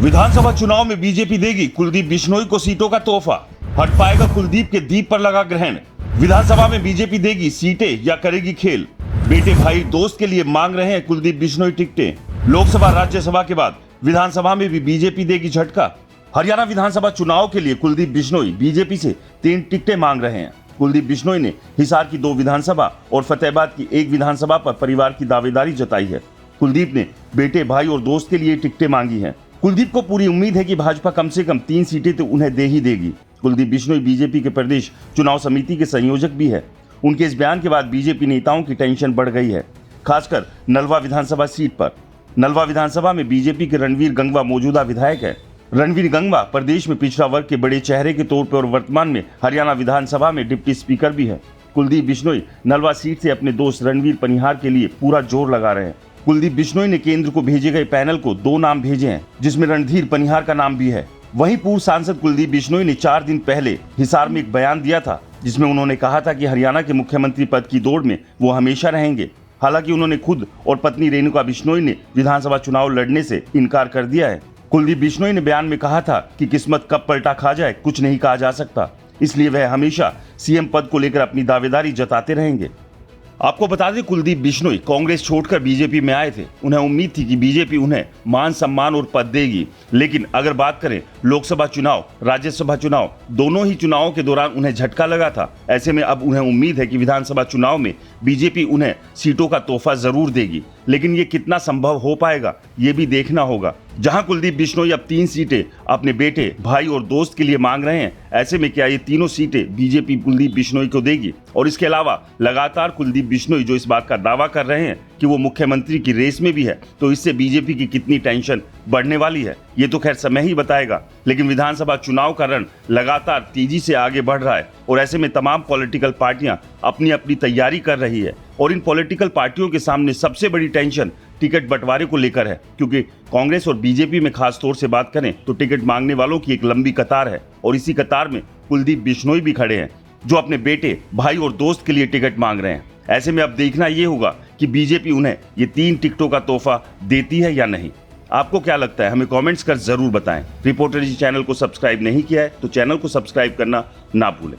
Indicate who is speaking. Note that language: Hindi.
Speaker 1: विधानसभा चुनाव में बीजेपी देगी कुलदीप बिश्नोई को सीटों का तोहफा। हट पाएगा कुलदीप के दीप पर लगा ग्रहण। विधानसभा में बीजेपी देगी सीटें या करेगी खेल। बेटे भाई दोस्त के लिए मांग रहे हैं कुलदीप बिश्नोई टिकटें। लोकसभा राज्यसभा के बाद विधानसभा में भी बीजेपी देगी झटका। हरियाणा विधानसभा चुनाव के लिए कुलदीप बिश्नोई बीजेपी से 3 टिकटें मांग रहे हैं। कुलदीप बिश्नोई ने हिसार की 2 विधानसभा और फतेहाबाद की 1 विधानसभा पर परिवार की दावेदारी जताई है। कुलदीप ने बेटे भाई और दोस्त के लिए टिकटें मांगी हैं। कुलदीप को पूरी उम्मीद है कि भाजपा कम से कम 3 सीटें तो उन्हें दे ही देगी। कुलदीप बिश्नोई बीजेपी के प्रदेश चुनाव समिति के संयोजक भी है। उनके इस बयान के बाद बीजेपी नेताओं की टेंशन बढ़ गई है, खासकर नलवा विधानसभा सीट पर। नलवा विधानसभा में बीजेपी के रणवीर गंगवा मौजूदा विधायक है। रणवीर गंगवा प्रदेश में पिछड़ा वर्ग के बड़े चेहरे के तौर पर और वर्तमान में हरियाणा विधानसभा में डिप्टी स्पीकर भी है। कुलदीप बिश्नोई नलवा सीट से अपने दोस्त रणवीर पनिहार के लिए पूरा जोर लगा रहे हैं। कुलदीप बिश्नोई ने केंद्र को भेजे गए पैनल को 2 नाम भेजे हैं, जिसमें रणधीर पनिहार का नाम भी है। वहीं पूर्व सांसद कुलदीप बिश्नोई ने 4 दिन पहले हिसार में एक बयान दिया था, जिसमें उन्होंने कहा था कि हरियाणा के मुख्यमंत्री पद की दौड़ में वो हमेशा रहेंगे। हालांकि उन्होंने खुद और पत्नी रेणुका बिश्नोई ने विधानसभा चुनाव लड़ने से इनकार कर दिया है। कुलदीप बिश्नोई ने बयान में कहा था कि किस्मत कब पलटा खा जाए कुछ नहीं कहा जा सकता, इसलिए वह हमेशा सीएम पद को लेकर अपनी दावेदारी जताते रहेंगे। आपको बता दें, कुलदीप बिश्नोई कांग्रेस छोड़कर बीजेपी में आए थे। उन्हें उम्मीद थी कि बीजेपी उन्हें मान सम्मान और पद देगी, लेकिन अगर बात करें लोकसभा चुनाव, राज्यसभा चुनाव, दोनों ही चुनावों के दौरान उन्हें झटका लगा था। ऐसे में अब उन्हें उम्मीद है कि विधानसभा चुनाव में बीजेपी उन्हें सीटों का तोहफा जरूर देगी, लेकिन ये कितना संभव हो पाएगा ये भी देखना होगा। जहां कुलदीप बिश्नोई अब 3 सीटें अपने बेटे, भाई और दोस्त के लिए मांग रहे हैं, ऐसे में क्या ये तीनों सीटें बीजेपी कुलदीप बिश्नोई को देगी? और इसके अलावा लगातार कुलदीप बिश्नोई जो इस बात का दावा कर रहे हैं कि वो मुख्यमंत्री की रेस में भी है, तो इससे बीजेपी की कितनी टेंशन बढ़ने वाली है ये तो खैर समय ही बताएगा। लेकिन विधानसभा चुनाव का रण लगातार तेजी से आगे बढ़ रहा है और ऐसे में तमाम पॉलिटिकल पार्टियां अपनी अपनी तैयारी कर रही है और इन पॉलिटिकल पार्टियों के सामने सबसे बड़ी टेंशन टिकट बंटवारे को लेकर है, क्योंकि कांग्रेस और बीजेपी में खास तौर से बात करें तो टिकट मांगने वालों की एक लंबी कतार है और इसी कतार में कुलदीप बिश्नोई भी खड़े हैं, जो अपने बेटे, भाई और दोस्त के लिए टिकट मांग रहे हैं। ऐसे में अब देखना ये होगा कि बीजेपी उन्हें ये 3 टिकटों का तोहफा देती है या नहीं। आपको क्या लगता है, हमें कमेंट्स कर जरूर बताएं। रिपोर्टर जी चैनल को सब्सक्राइब नहीं किया है तो चैनल को सब्सक्राइब करना ना भूलें।